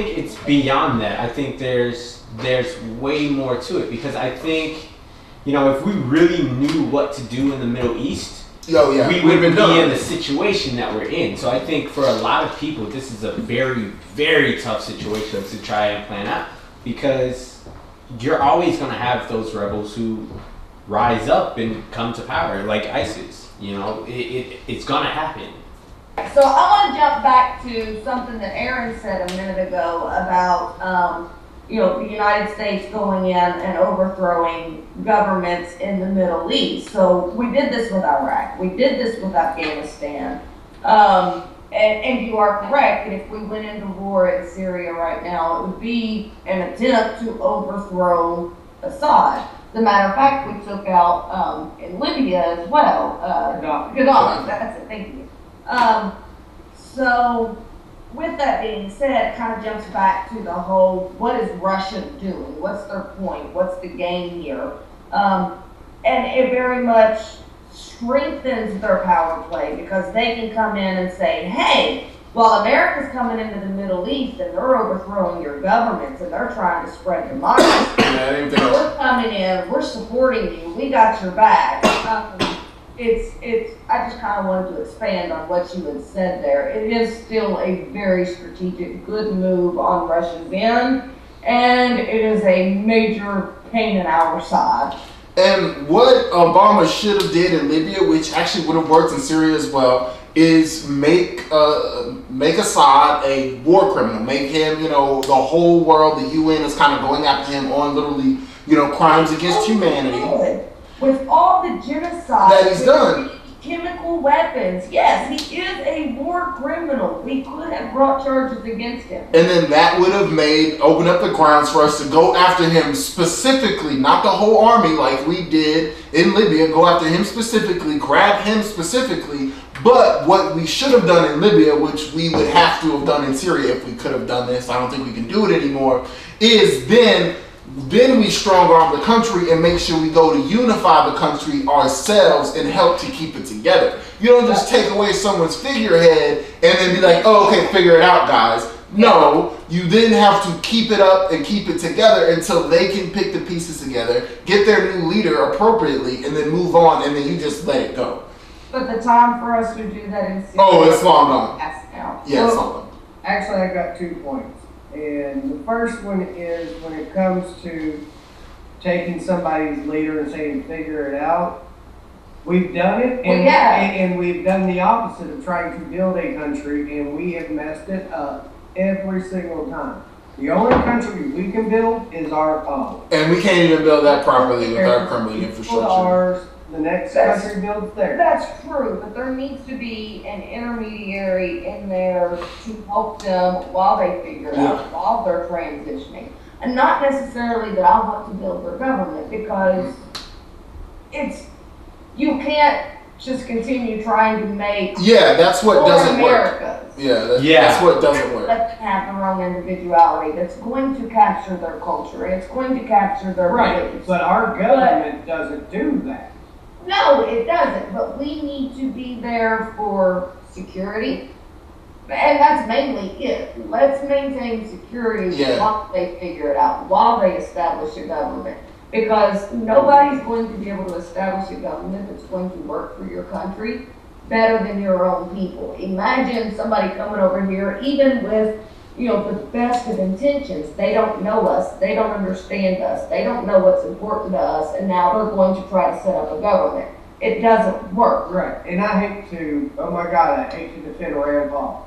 think it's beyond that. I think there's way more to it, because I think, if we really knew what to do in the Middle East, we wouldn't be in the situation that we're in. So I think for a lot of people, this is a very, very tough situation to try and plan out, because you're always going to have those rebels who rise up and come to power, like ISIS. It's going to happen. So I want to jump back to something that Aaron said a minute ago about, the United States going in and overthrowing governments in the Middle East. So we did this with Iraq. We did this with Afghanistan. And you are correct that if we went into war in Syria right now, it would be an attempt to overthrow Assad. As a matter of fact, we took out in Libya as well. Gaddafi, that's it, thank you. So with that being said, it kind of jumps back to the whole, what is Russia doing? What's their point? What's the game here? And it very much strengthens their power play, because they can come in and say, hey, while America's coming into the Middle East and they're overthrowing your governments and they're trying to spread democracy, we're coming in, we're supporting you, we got your back. I just kind of wanted to expand on what you had said there. It is still a very strategic, good move on Russia's end, and it is a major pain in our side. And what Obama should have did in Libya, which actually would have worked in Syria as well, is make Assad a war criminal. Make him, the whole world, the UN is kind of going after him on literally, crimes against humanity. With all the genocide that he's done, chemical weapons, yes, he is a war criminal. We could have brought charges against him. And then that would have opened up the grounds for us to go after him specifically, not the whole army like we did in Libya, go after him specifically, grab him specifically. But what we should have done in Libya, which we would have to have done in Syria if we could have done this, I don't think we can do it anymore, is then we strong arm the country and make sure we go to unify the country ourselves and help to keep it together. You don't just take away someone's figurehead and then be like, oh, okay, figure it out, guys. No, you then have to keep it up and keep it together until they can pick the pieces together, get their new leader appropriately, and then move on, and then you just let it go. But the time for us to do that in Syria, it's long gone. Now. Yeah, it's long gone. Actually, I got 2 points. And the first one is when it comes to taking somebody's leader and saying, figure it out. We've done it, and we've done the opposite of trying to build a country, and we have messed it up every single time. The only country we can build is our own. And we can't even build that properly with our crumbling infrastructure. The next country builds there. That's true, but there needs to be an intermediary in there to help them while they figure it out, while they're transitioning. And not necessarily that I want to build their government, because you can't just continue trying to make that's what doesn't Americas. work. That's what doesn't work. Let them have their own individuality that's going to capture their culture, it's going to capture their beliefs. But our government doesn't do that. No, it doesn't, but we need to be there for security, and that's mainly it. Let's maintain security while they figure it out, while they establish a government, because nobody's going to be able to establish a government that's going to work for your country better than your own people. Imagine somebody coming over here, even with the best of intentions. They don't know us. They don't understand us. They don't know what's important to us. And now they're going to try to set up a government. It doesn't work. Right. And I hate to, I hate to defend Rand Paul.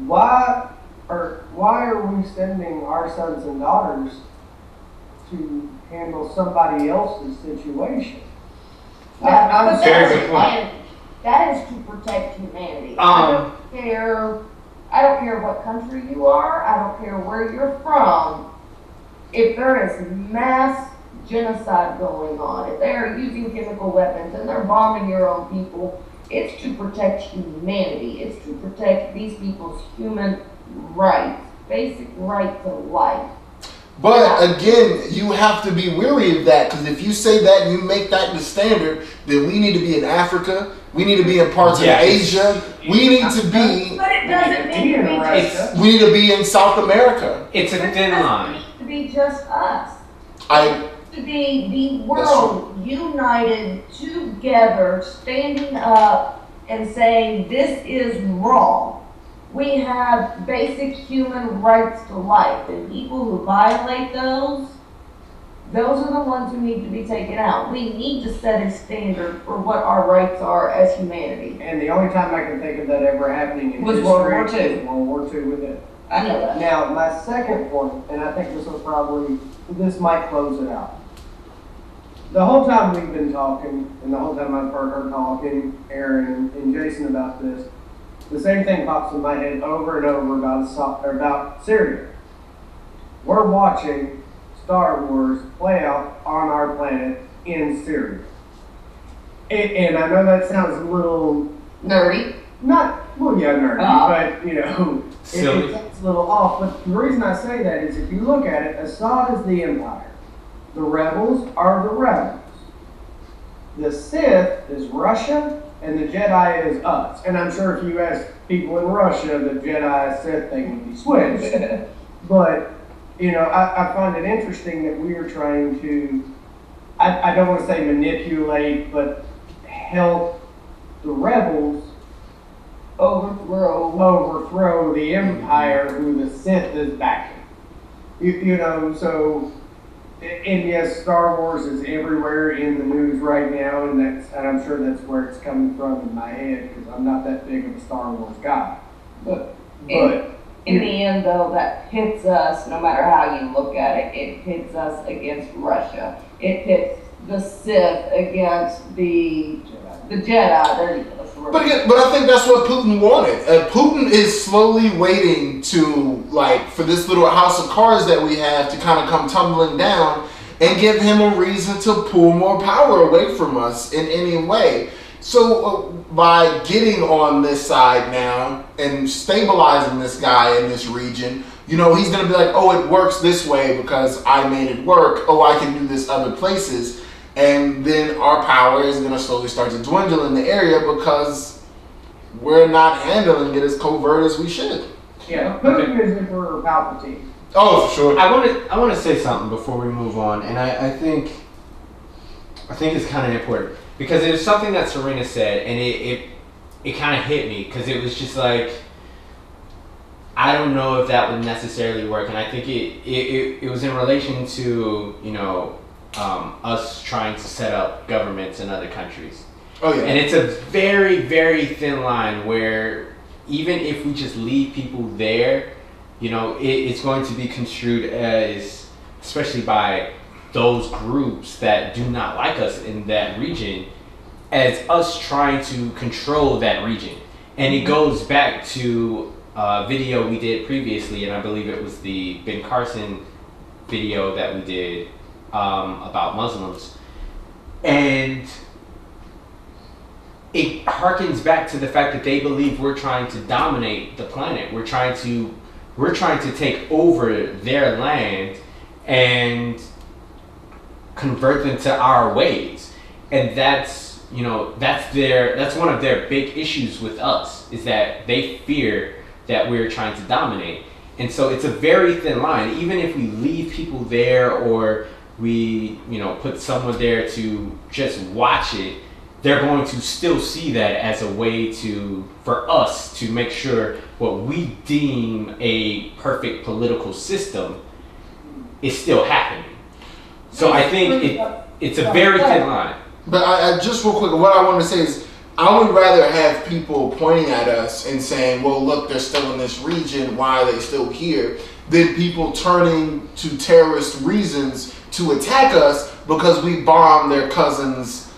Why are we sending our sons and daughters to handle somebody else's situation? That is to protect humanity. I don't care what country you are. I don't care where you're from. If there is mass genocide going on, if they're using chemical weapons and they're bombing your own people, it's to protect humanity. It's to protect these people's human rights, basic right to life. But again, you have to be wary of that, because if you say that and you make that the standard, then we need to be in Africa, We need to be in parts of Asia. We need to be. But it doesn't mean to be Russia. We need to be in South America. It's a thin line. It doesn't need to be just us. To be the world united together, standing up and saying this is wrong. We have basic human rights to life, and people who violate those are the ones who need to be taken out. We need to set a standard for what our rights are as humanity. And the only time I can think of that ever happening in was history World War II. World War II with it. I know that. Now, my second point, and I think this might close it out. The whole time we've been talking, and the whole time I've heard her talking, Aaron and Jaysin, about this, the same thing pops in my head over and over about Syria. We're watching Star Wars play out on our planet in Syria. And I know that sounds a little... nerdy. Nerdy, but, you know, it's a little off. But the reason I say that is if you look at it, Assad is the empire. The rebels are the rebels. The Sith is Russia, and the Jedi is us. And I'm sure if you ask people in Russia, the Jedi Sith thing would be switched. But, you know, I find it interesting that we are trying to, I don't want to say manipulate, but help the rebels overthrow the empire who the Sith is backing. You know, so... And yes, Star Wars is everywhere in the news right now, and I'm sure that's where it's coming from in my head, because I'm not that big of a Star Wars guy. But in the end, though, that pits us, no matter how you look at it, it pits us against Russia. It pits the Sith against the Jedi. But I think that's what Putin wanted. Putin is slowly waiting for this little house of cards that we have to kind of come tumbling down and give him a reason to pull more power away from us in any way. So by getting on this side now and stabilizing this guy in this region, you know, he's going to be like, oh, it works this way because I made it work. Oh, I can do this other places. And then our power is going to slowly start to dwindle in the area because we're not handling it as covert as we should. Yeah, Putin is Emperor Palpatine. Oh, for sure. I want to say something before we move on, and I think it's kind of important because it was something that Sirena said, and it kind of hit me because it was just like, I don't know if that would necessarily work, and I think it was in relation to, you know, us trying to set up governments in other countries. Oh yeah. And it's a very, very thin line where even if we just leave people there, you know, it's going to be construed as, especially by those groups that do not like us in that region, as us trying to control that region. And it goes back to a video we did previously, and I believe it was the Ben Carson video that we did about Muslims, and it harkens back to the fact that they believe we're trying to dominate the planet. We're trying to take over their land and convert them to our ways, and that's one of their big issues with us, is that they fear that we're trying to dominate. And so it's a very thin line. Even if we leave people there or we, you know, put someone there to just watch it, they're going to still see that as a way for us to make sure what we deem a perfect political system is still happening. So I think it's a very thin line. But I just real quick, what I want to say is, I would rather have people pointing at us and saying, well, look, they're still in this region, why are they still here, than people turning to terrorist reasons to attack us because we bombed their cousin's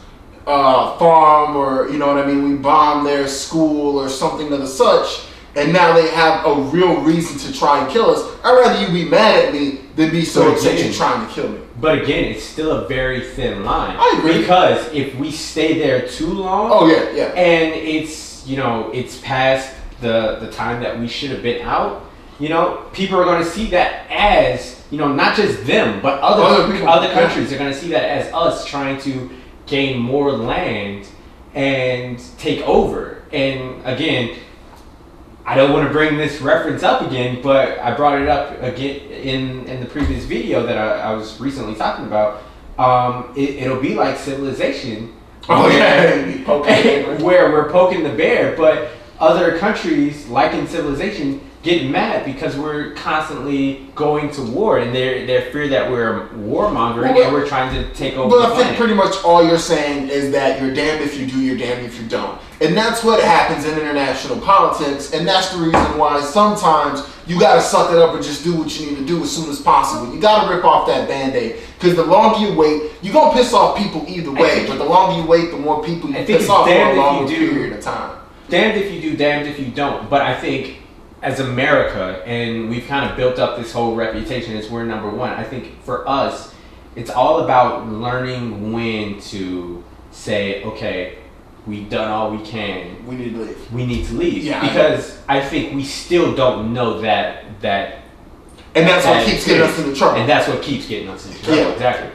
farm, or, you know what I mean, we bombed their school or something of the such, and now they have a real reason to try and kill us. I'd rather you be mad at me than be so upset you're trying to kill me. But again, it's still a very thin line. I agree. Because if we stay there too long, and it's, you know, it's past the time that we should have been out, you know, people are going to see that as, you know, not just them, but other countries are going to see that as us trying to gain more land and take over. And again, I don't want to bring this reference up again, but I brought it up again in the previous video that I was recently talking about. It'll be like Civilization. Where we're poking the bear, but other countries, like in Civilization, get mad because we're constantly going to war, and they fear that we're warmongering and we're trying to take over. But I think pretty much all you're saying is that you're damned if you do, you're damned if you don't, and that's what happens in international politics, and that's the reason why sometimes you gotta suck it up and just do what you need to do as soon as possible. You gotta rip off that Band-Aid, because the longer you wait, you're gonna piss off people either way. But the longer you wait, the more people you piss off for a longer period of time. Damned if you do, damned if you don't. But I think as America, and we've kind of built up this whole reputation as we're number one, I think for us, it's all about learning when to say, okay, we've done all we can. We need to leave. We need to leave. Yeah, because I think we still don't know that. And that's what keeps getting us into trouble. And that's what keeps getting us into trouble. Yeah. Exactly.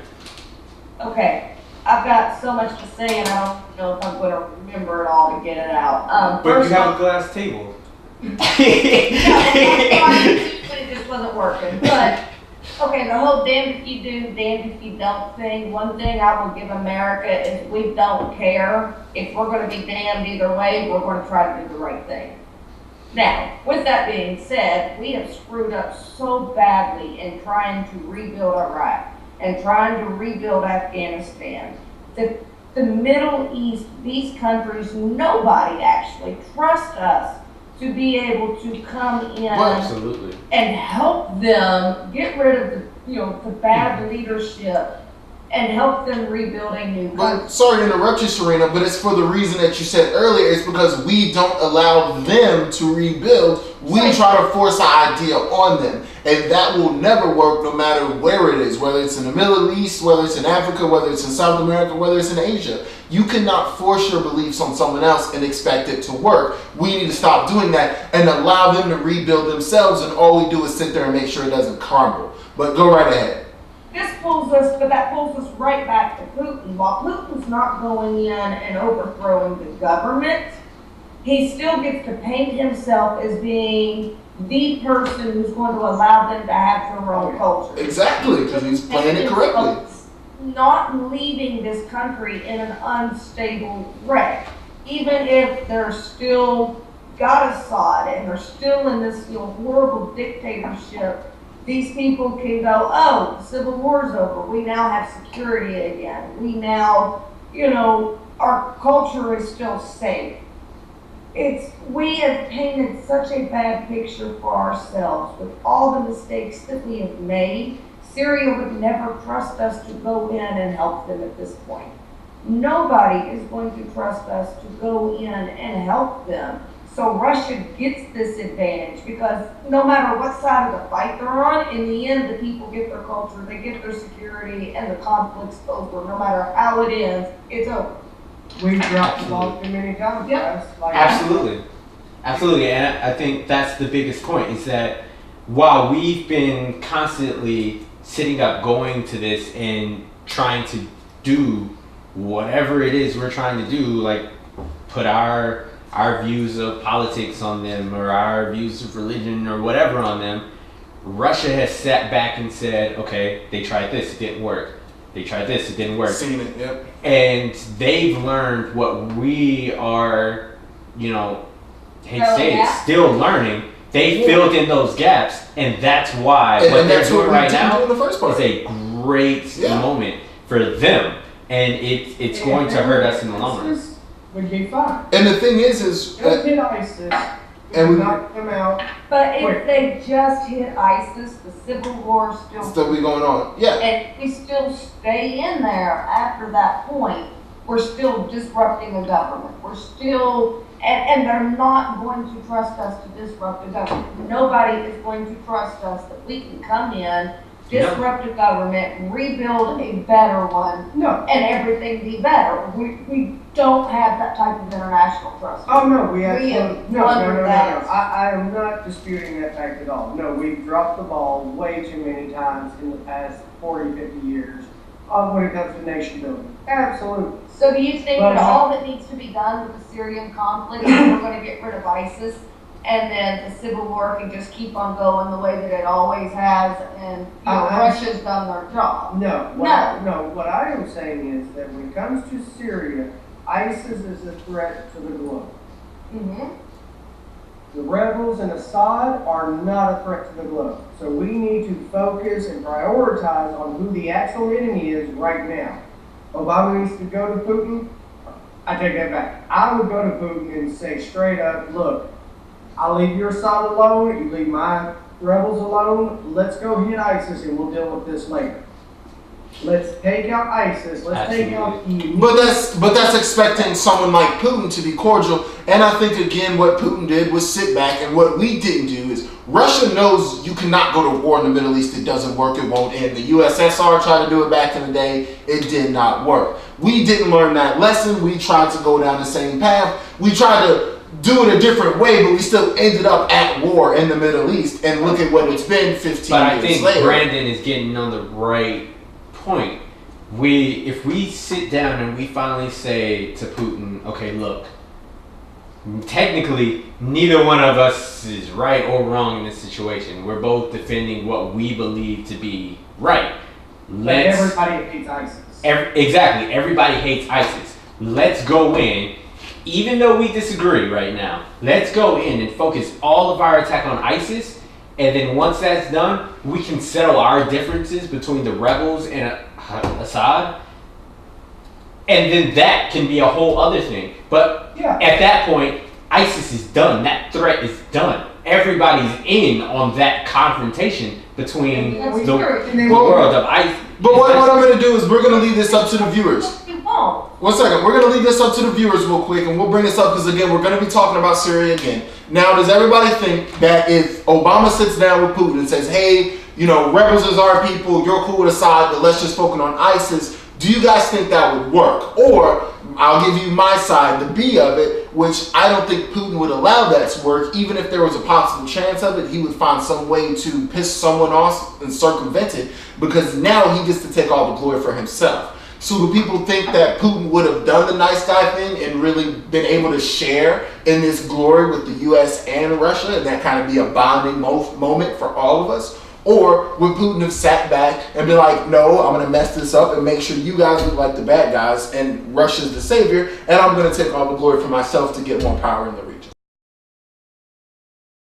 Okay. I've got so much to say, and I don't know if I'm going to remember it all to get it out. But you have a glass table. It just wasn't working. But, okay, the whole damned if you do, damned if you don't thing, one thing I will give America is we don't care. If we're going to be damned either way, we're going to try to do the right thing. Now, with that being said, we have screwed up so badly in trying to rebuild Iraq and trying to rebuild Afghanistan. The Middle East, these countries, nobody actually trusts us to be able to come in and help them get rid of the bad leadership and help them rebuild a new country. Sorry to interrupt you, Sirena, but it's for the reason that you said earlier. It's because we don't allow them to rebuild. We try to force an idea on them. And that will never work no matter where it is, whether it's in the Middle East, whether it's in Africa, whether it's in South America, whether it's in Asia. You cannot force your beliefs on someone else and expect it to work. We need to stop doing that and allow them to rebuild themselves, and all we do is sit there and make sure it doesn't crumble. But go right ahead. That pulls us right back to Putin. While Putin's not going in and overthrowing the government, he still gets to paint himself as being the person who's going to allow them to have their own culture. Exactly, because he's playing it correctly. Not leaving this country in an unstable wreck, even if they're still got Assad and they're still in this horrible dictatorship. These people can go, oh, the Civil War's over. We now have security again. We now, our culture is still safe. We have painted such a bad picture for ourselves with all the mistakes that we have made. Syria would never trust us to go in and help them at this point. Nobody is going to trust us to go in and help them. So Russia gets this advantage because no matter what side of the fight they're on, in the end, the people get their culture, they get their security, and the conflict's over. No matter how it ends, it's over. We've dropped the ball too many times, guys. Absolutely, and I think that's the biggest point, is that while we've been constantly sitting up, going to this, and trying to do whatever it is we're trying to do, like put our views of politics on them, or our views of religion, or whatever on them, Russia has sat back and said, okay, they tried this, it didn't work. They tried this, it didn't work. Seen it, yep. And they've learned what we are, still learning. They filled in those gaps, and that's why what they're doing right now is a great moment for them. And it's going to hurt us in the long run. Would be fine. And the thing is hit ISIS and we knock them out. But if they just hit ISIS, the civil war still be going on. Yeah. And we still stay in there after that point. We're still disrupting the government. We're still, and they're not going to trust us to disrupt the government. Nobody is going to trust us that we can come in, disrupt a government, rebuild a better one, and everything be better. We don't have that type of international trust. Oh no, we absolutely no. I am not disputing that fact at all. No, we've dropped the ball way too many times in the past 40, 50 years. when it comes to nation building. Absolutely. So do you think that all that needs to be done with the Syrian conflict is we're going to get rid of ISIS and then the civil war can just keep on going the way that it always has and Russia's done their job? No. What I am saying is that when it comes to Syria, ISIS is a threat to the globe. Mm-hmm. The rebels and Assad are not a threat to the globe. So we need to focus and prioritize on who the actual enemy is right now. Obama needs to go to Putin. I take that back. I would go to Putin and say straight up, look, I'll leave your Assad alone, you leave my rebels alone, let's go hit ISIS and we'll deal with this later. Let's take out ISIS. Let's take out EU. But that's expecting someone like Putin to be cordial. And I think again, what Putin did was sit back, and what we didn't do is Russia knows you cannot go to war in the Middle East. It doesn't work. It won't end. The USSR tried to do it back in the day. It did not work. We didn't learn that lesson. We tried to go down the same path. We tried to do it a different way, but we still ended up at war in the Middle East. And look at what it's been 15 years later. But I think Brandon is getting on the right point. If we sit down and we finally say to Putin, okay, look, technically neither one of us is right or wrong in this situation. We're both defending what we believe to be right. Everybody hates ISIS. Exactly. Everybody hates ISIS. Let's go in, even though we disagree right now, let's go in and focus all of our attack on ISIS. And then once that's done, we can settle our differences between the rebels and Assad. And then that can be a whole other thing. But at that point, ISIS is done. That threat is done. Everybody's in on that confrontation between the world of ISIS. But what I'm going to do is we're going to leave this up to the viewers. 1 second. We're going to leave this up to the viewers real quick, and we'll bring this up because, again, we're going to be talking about Syria again. Now, does everybody think that if Obama sits down with Putin and says, hey, you know, rebels is our people, you're cool with Assad, but let's just focus on ISIS, do you guys think that would work? Or I'll give you my side, the B of it, which I don't think Putin would allow that to work. Even if there was a possible chance of it, he would find some way to piss someone off and circumvent it, because now he gets to take all the glory for himself. So do people think that Putin would have done the nice guy thing and really been able to share in this glory with the U.S. and Russia, and that kind of be a bonding moment for all of us? Or would Putin have sat back and be like, no, I'm going to mess this up and make sure you guys look like the bad guys and Russia's the savior, and I'm going to take all the glory for myself to get more power in the region?